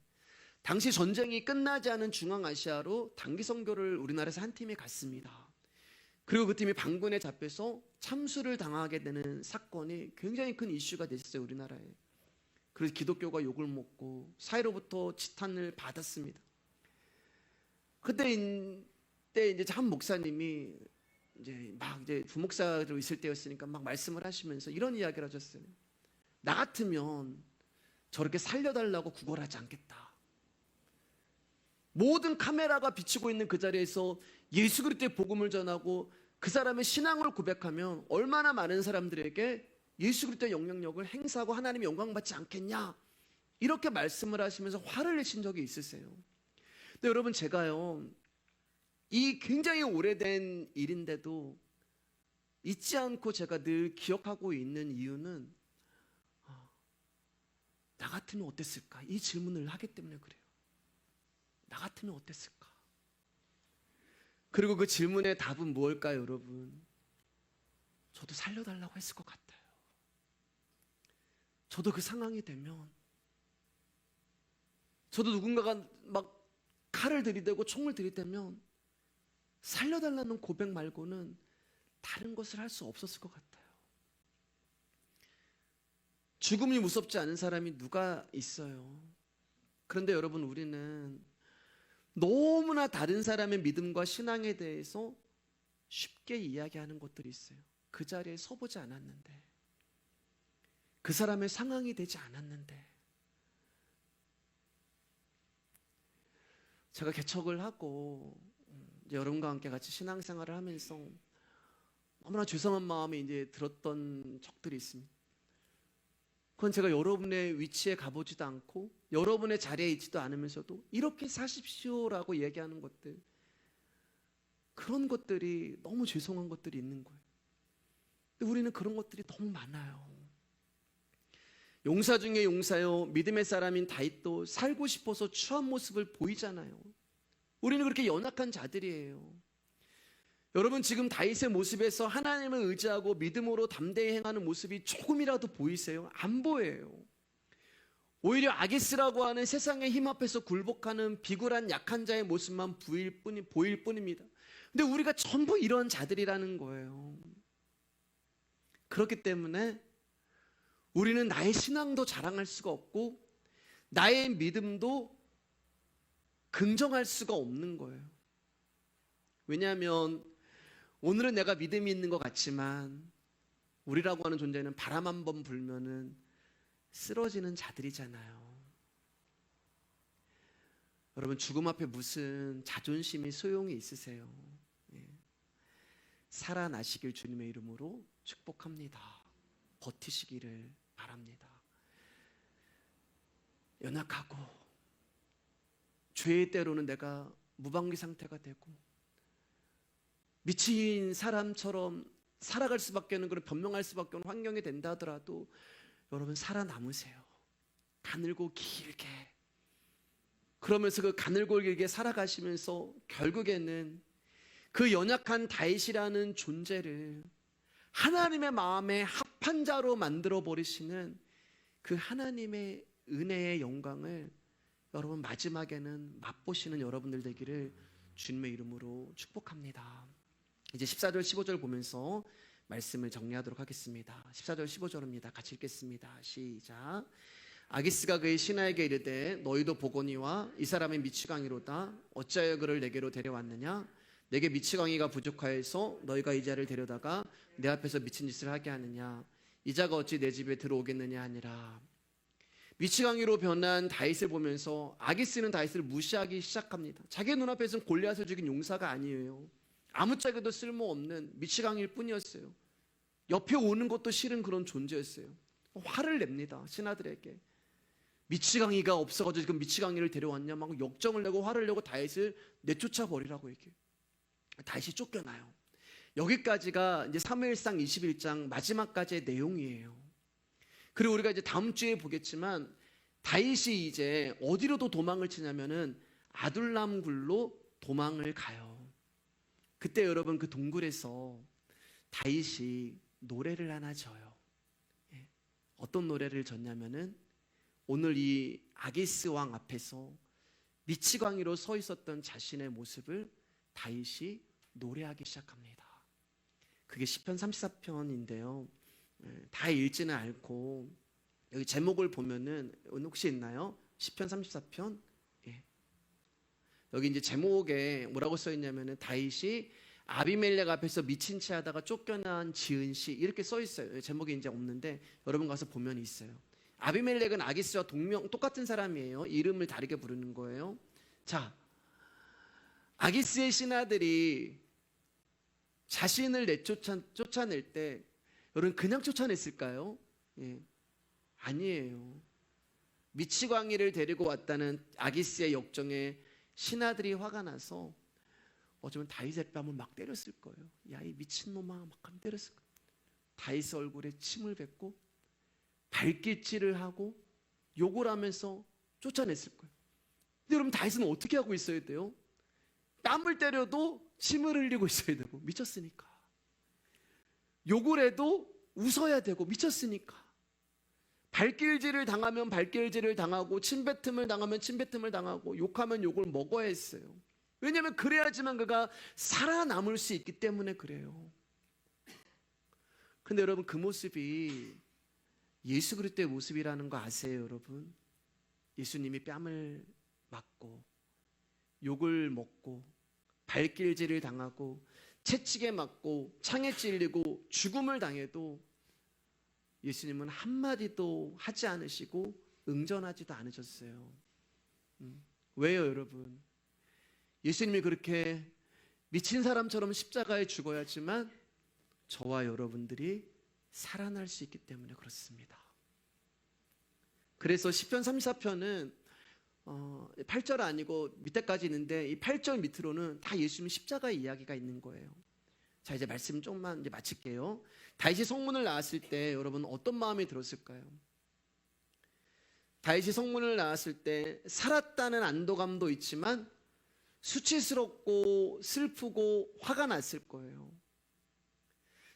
당시 전쟁이 끝나지 않은 중앙아시아로 단기 선교를 우리나라에서 한 팀이 갔습니다. 그리고 그 팀이 반군에 잡혀서 참수를 당하게 되는 사건이 굉장히 큰 이슈가 됐어요, 우리나라에. 그래서 기독교가 욕을 먹고 사회로부터 지탄을 받았습니다. 그때 이제 한 목사님이 이제 부목사로 있을 때였으니까 막 말씀을 하시면서 이런 이야기를 하셨어요. 나 같으면 저렇게 살려달라고 구걸하지 않겠다. 모든 카메라가 비치고 있는 그 자리에서 예수 그리스도의 복음을 전하고 그 사람의 신앙을 고백하면 얼마나 많은 사람들에게 예수 그리스도의 영향력을 행사하고 하나님의 영광 받지 않겠냐, 이렇게 말씀을 하시면서 화를 내신 적이 있으세요. 근데 여러분, 제가요 이 굉장히 오래된 일인데도 잊지 않고 제가 늘 기억하고 있는 이유는 나 같으면 어땠을까? 이 질문을 하기 때문에 그래요. 나 같으면 어땠을까? 그리고 그 질문의 답은 무엇일까요, 여러분? 저도 살려달라고 했을 것 같아요. 저도 그 상황이 되면, 저도 누군가가 막 칼을 들이대고 총을 들이대면 살려달라는 고백 말고는 다른 것을 할 수 없었을 것 같아요. 죽음이 무섭지 않은 사람이 누가 있어요? 그런데 여러분, 우리는 너무나 다른 사람의 믿음과 신앙에 대해서 쉽게 이야기하는 것들이 있어요. 그 자리에 서보지 않았는데, 그 사람의 상황이 되지 않았는데. 제가 개척을 하고 이제 여러분과 함께 같이 신앙생활을 하면서 너무나 죄송한 마음이 이제 들었던 적들이 있습니다. 그건 제가 여러분의 위치에 가보지도 않고 여러분의 자리에 있지도 않으면서도 이렇게 사십시오라고 얘기하는 것들, 그런 것들이 너무 죄송한 것들이 있는 거예요. 근데 우리는 그런 것들이 너무 많아요. 용사 중에 용사요 믿음의 사람인 다윗도 살고 싶어서 추한 모습을 보이잖아요. 우리는 그렇게 연약한 자들이에요. 여러분 지금 다윗의 모습에서 하나님을 의지하고 믿음으로 담대히 행하는 모습이 조금이라도 보이세요? 안 보여요. 오히려 아기스라고 하는 세상의 힘 앞에서 굴복하는 비굴한 약한 자의 모습만 보일 뿐입니다. 근데 우리가 전부 이런 자들이라는 거예요. 그렇기 때문에 우리는 나의 신앙도 자랑할 수가 없고 나의 믿음도 긍정할 수가 없는 거예요. 왜냐하면 오늘은 내가 믿음이 있는 것 같지만 우리라고 하는 존재는 바람 한 번 불면은 쓰러지는 자들이잖아요. 여러분 죽음 앞에 무슨 자존심이 소용이 있으세요? 살아나시길 주님의 이름으로 축복합니다. 버티시기를 바랍니다. 연약하고 죄의 때로는 내가 무방비 상태가 되고 미친 사람처럼 살아갈 수밖에 없는 그런 변명할 수밖에 없는 환경이 된다 하더라도 여러분 살아남으세요. 가늘고 길게. 그러면서 그 가늘고 길게 살아가시면서 결국에는 그 연약한 다윗이라는 존재를 하나님의 마음에 합한 자로 만들어 버리시는 그 하나님의 은혜의 영광을 여러분 마지막에는 맛보시는 여러분들 되기를 주님의 이름으로 축복합니다. 이제 14절 15절 보면서 말씀을 정리하도록 하겠습니다. 14절 15절입니다. 같이 읽겠습니다. 시작. 아기스가 그의 신하에게 이르되 너희도 보거니와 이 사람의 미치광이로다. 어찌하여 그를 내게로 데려왔느냐? 내게 미치광이가 부족하여서 너희가 이 자를 데려다가 내 앞에서 미친 짓을 하게 하느냐? 이 자가 어찌 내 집에 들어오겠느냐 하니라. 미치광이로 변한 다윗을 보면서 아기스는 다윗을 무시하기 시작합니다. 자기 눈앞에서는 골리앗을 죽인 용사가 아니에요. 아무짝에도 쓸모없는 미치광이일 뿐이었어요. 옆에 오는 것도 싫은 그런 존재였어요. 화를 냅니다. 신하들에게. 미치광이가 없어가지고 지금 미치광이를 데려왔냐 막 역정을 내고 화를 내고 다윗을 내쫓아 버리라고 얘기해요. 다윗이 쫓겨나요. 여기까지가 이제 사무엘상 21장 마지막까지의 내용이에요. 그리고 우리가 이제 다음 주에 보겠지만 다윗이 이제 어디로도 도망을 치냐면은 아둘람 굴로 도망을 가요. 그때 여러분 그 동굴에서 다윗이 노래를 하나 져요. 어떤 노래를 졌냐면은 오늘 이 아기스 왕 앞에서 미치광이로 서 있었던 자신의 모습을 다윗이 노래하기 시작합니다. 그게 시편 34편인데요. 다 읽지는 않고 여기 제목을 보면은 혹시 있나요? 시편 34편? 여기 이제 제목에 뭐라고 써 있냐면은 다윗이 아비멜렉 앞에서 미친 채 하다가 쫓겨난 지은 시 이렇게 써 있어요. 제목이 이제 없는데 여러분 가서 보면 있어요. 아비멜렉은 아기스와 똑같은 사람이에요. 이름을 다르게 부르는 거예요. 자, 아기스의 신하들이 자신을 쫓아낼 때 여러분 그냥 쫓아냈을까요? 아니에요. 미치광이를 데리고 왔다는 아기스의 역정에 신하들이 화가 나서 어쩌면 다윗의 뺨을 막 때렸을 거예요. 야, 이 미친놈아 막 때렸을 거예요. 다윗 얼굴에 침을 뱉고 발길질을 하고 욕을 하면서 쫓아냈을 거예요. 근데 여러분 다윗은 어떻게 하고 있어야 돼요? 뺨을 때려도 침을 흘리고 있어야 되고 미쳤으니까. 욕을 해도 웃어야 되고 미쳤으니까. 발길질을 당하면 발길질을 당하고 침뱉음을 당하면 침뱉음을 당하고 욕하면 욕을 먹어야 했어요. 왜냐하면 그래야지만 그가 살아남을 수 있기 때문에 그래요. 근데 여러분 그 모습이 예수 그리스도의 모습이라는 거 아세요 여러분? 예수님이 뺨을 맞고 욕을 먹고 발길질을 당하고 채찍에 맞고 창에 찔리고 죽음을 당해도 예수님은 한마디도 하지 않으시고 응전하지도 않으셨어요. 왜요 여러분? 예수님이 그렇게 미친 사람처럼 십자가에 죽어야지만 저와 여러분들이 살아날 수 있기 때문에 그렇습니다. 그래서 시편 34편은 8절 아니고 밑에까지 있는데 이 8절 밑으로는 다 예수님 십자가의 이야기가 있는 거예요. 자, 이제 말씀 조금만 이제 마칠게요. 다윗이 성문을 나왔을 때 여러분 어떤 마음이 들었을까요? 다윗이 성문을 나왔을 때 살았다는 안도감도 있지만 수치스럽고 슬프고 화가 났을 거예요.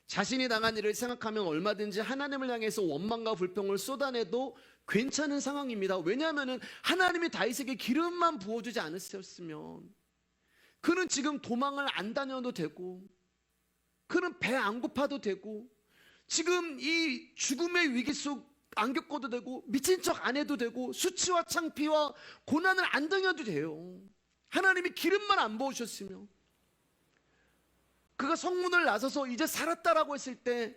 자신이 당한 일을 생각하면 얼마든지 하나님을 향해서 원망과 불평을 쏟아내도 괜찮은 상황입니다. 왜냐하면 하나님이 다윗에게 기름만 부어주지 않으셨으면 그는 지금 도망을 안 다녀도 되고, 그는 배 안 고파도 되고, 지금 이 죽음의 위기 속 안 겪어도 되고, 미친 척 안 해도 되고, 수치와 창피와 고난을 안 당해도 돼요. 하나님이 기름만 안 부으셨으면. 그가 성문을 나서서 이제 살았다라고 했을 때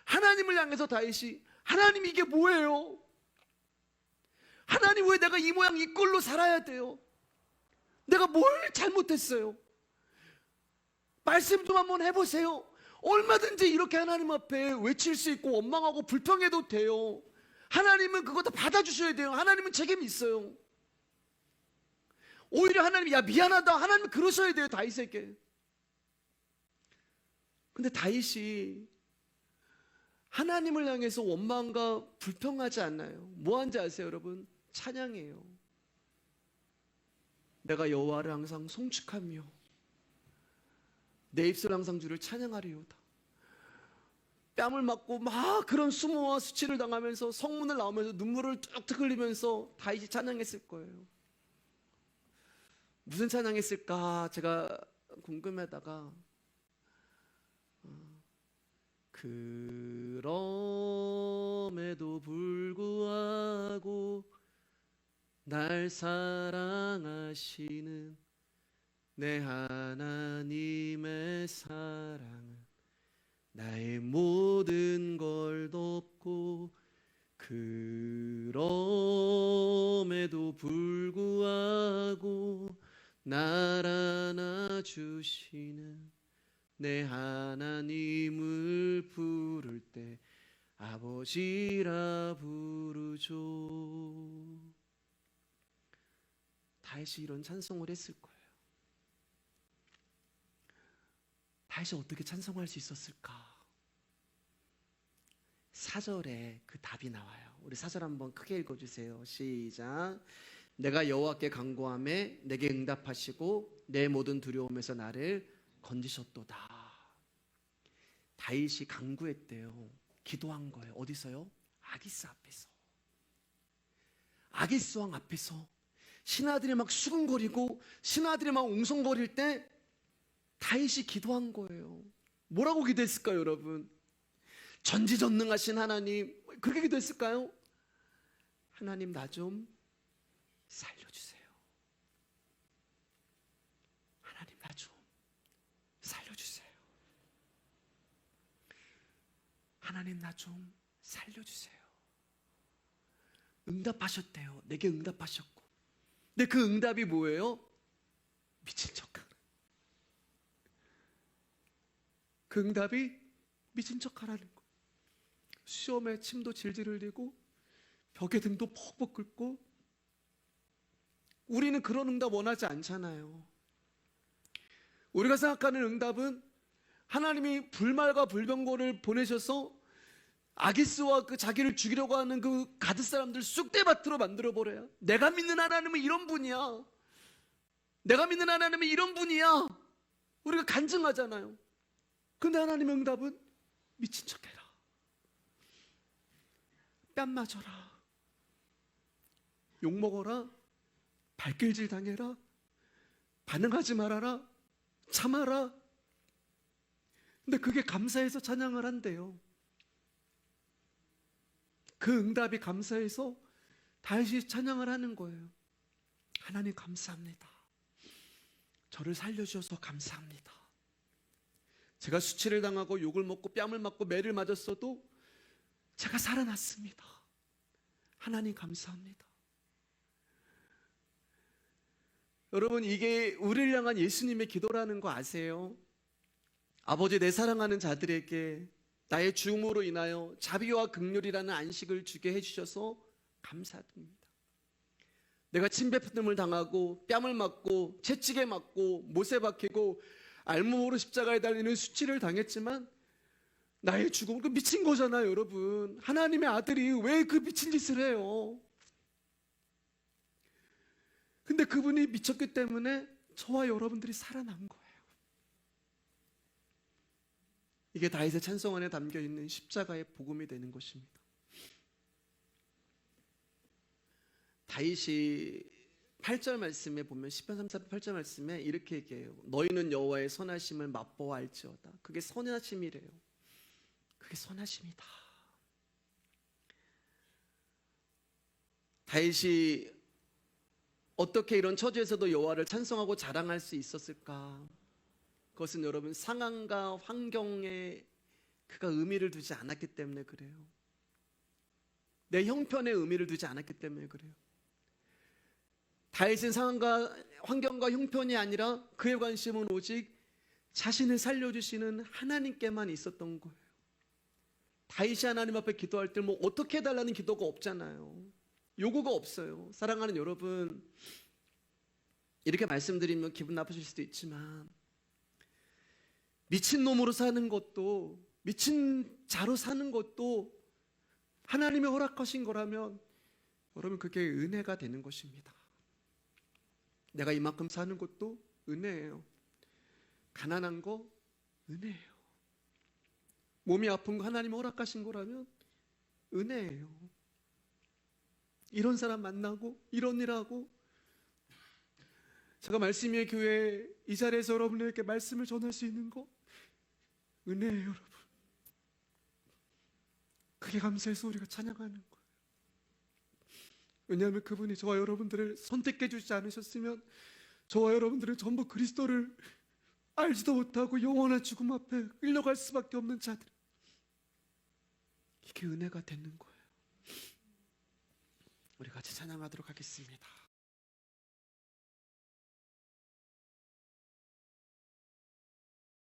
하나님을 향해서 다윗이, 하나님 이게 뭐예요? 하나님 왜 내가 이 모양 이 꼴로 살아야 돼요? 내가 뭘 잘못했어요? 말씀 좀 한번 해보세요. 얼마든지 이렇게 하나님 앞에 외칠 수 있고 원망하고 불평해도 돼요. 하나님은 그거 다 받아주셔야 돼요. 하나님은 책임이 있어요. 오히려 하나님이 야 미안하다, 하나님 그러셔야 돼요. 다윗에게. 근데 다윗이 하나님을 향해서 원망과 불평하지 않나요? 뭐 하는지 아세요 여러분? 찬양해요. 내가 여호와를 항상 송축하며 내 입술 항상 주를 찬양하리로다. 뺨을 맞고 막 그런 수모와 수치를 당하면서 성문을 나오면서 눈물을 뚝뚝 흘리면서 다윗이 찬양했을 거예요. 무슨 찬양했을까 제가 궁금하다가, 그럼에도 불구하고 날 사랑하시는 내 하나님의 사랑은 나의 모든 걸 덮고, 그럼에도 불구하고 날 안아주시는 내 하나님을 부를 때 아버지라 부르죠. 다윗이 이런 찬송을 했을 거예요. 다윗이 어떻게 찬송할 수 있었을까? 4절에 그 답이 나와요. 우리 4절 한번 크게 읽어주세요. 시작. 내가 여호와께 간구하매 내게 응답하시고 내 모든 두려움에서 나를 건지셨도다. 다윗이 간구했대요. 기도한 거예요. 어디서요? 아기스 앞에서. 아기스 왕 앞에서 신하들이 막 수근거리고 신하들이 막 웅성거릴 때 다윗이 기도한 거예요. 뭐라고 기도했을까요 여러분? 전지전능하신 하나님, 그렇게 기도했을까요? 하나님 나 좀 살려주세요. 하나님 나 좀 살려주세요. 하나님 나 좀 살려주세요. 응답하셨대요. 내게 응답하셨고. 근데 그 응답이 뭐예요? 미친 척하라. 그 응답이 미친 척하라는 거. 시험에 침도 질질 흘리고 벽에 등도 퍽퍽 끓고. 우리는 그런 응답 원하지 않잖아요. 우리가 생각하는 응답은 하나님이 불말과 불병거를 보내셔서 아기스와 그 자기를 죽이려고 하는 그 가드 사람들 쑥대밭으로 만들어버려요. 내가 믿는 하나님은 이런 분이야. 내가 믿는 하나님은 이런 분이야. 우리가 간증하잖아요. 근데 하나님의 응답은 미친 척해라. 뺨 맞아라. 욕먹어라. 발길질 당해라. 반응하지 말아라. 참아라. 근데 그게 감사해서 찬양을 한대요. 그 응답이 감사해서 다시 찬양을 하는 거예요. 하나님 감사합니다. 저를 살려주셔서 감사합니다. 제가 수치를 당하고 욕을 먹고 뺨을 맞고 매를 맞았어도 제가 살아났습니다. 하나님 감사합니다. 여러분, 이게 우리를 향한 예수님의 기도라는 거 아세요? 아버지, 내 사랑하는 자들에게 나의 죽음으로 인하여 자비와 긍휼이라는 안식을 주게 해주셔서 감사드립니다. 내가 침뱉음을 당하고 뺨을 맞고 채찍에 맞고 못에 박히고 알몸으로 십자가에 달리는 수치를 당했지만 나의 죽음은 그 미친 거잖아요, 여러분. 하나님의 아들이 왜 그 미친 짓을 해요? 근데 그분이 미쳤기 때문에 저와 여러분들이 살아난 거예요. 이게 다윗의 찬송 안에 담겨 있는 십자가의 복음이 되는 것입니다. 다윗이 8절 말씀에 보면 시편 38절 말씀에 이렇게 얘기해요. 너희는 여호와의 선하심을 맛보아 알지어다. 그게 선하심이래요. 그게 선하심이다. 다윗이 어떻게 이런 처지에서도 여호와를 찬송하고 자랑할 수 있었을까? 그것은 여러분 상황과 환경에 그가 의미를 두지 않았기 때문에 그래요. 내 형편에 의미를 두지 않았기 때문에 그래요. 다윗은 상황과 환경과 형편이 아니라 그의 관심은 오직 자신을 살려주시는 하나님께만 있었던 거예요. 다윗이 하나님 앞에 기도할 때 뭐 어떻게 해달라는 기도가 없잖아요. 요구가 없어요. 사랑하는 여러분, 이렇게 말씀드리면 기분 나쁘실 수도 있지만 미친놈으로 사는 것도, 미친 자로 사는 것도 하나님의 허락하신 거라면 여러분 그게 은혜가 되는 것입니다. 내가 이만큼 사는 것도 은혜예요. 가난한 거 은혜예요. 몸이 아픈 거 하나님이 허락하신 거라면 은혜예요. 이런 사람 만나고 이런 일하고, 제가 말씀 위의 교회 이 자리에서 여러분에게 말씀을 전할 수 있는 거 은혜예요. 여러분, 그게 감사해서 우리가 찬양하는 거예요. 왜냐하면 그분이 저와 여러분들을 선택해 주지 않으셨으면 저와 여러분들은 전부 그리스도를 알지도 못하고 영원한 죽음 앞에 끌려갈 수밖에 없는 자들. 이게 은혜가 되는 거예요. 우리 같이 찬양하도록 하겠습니다.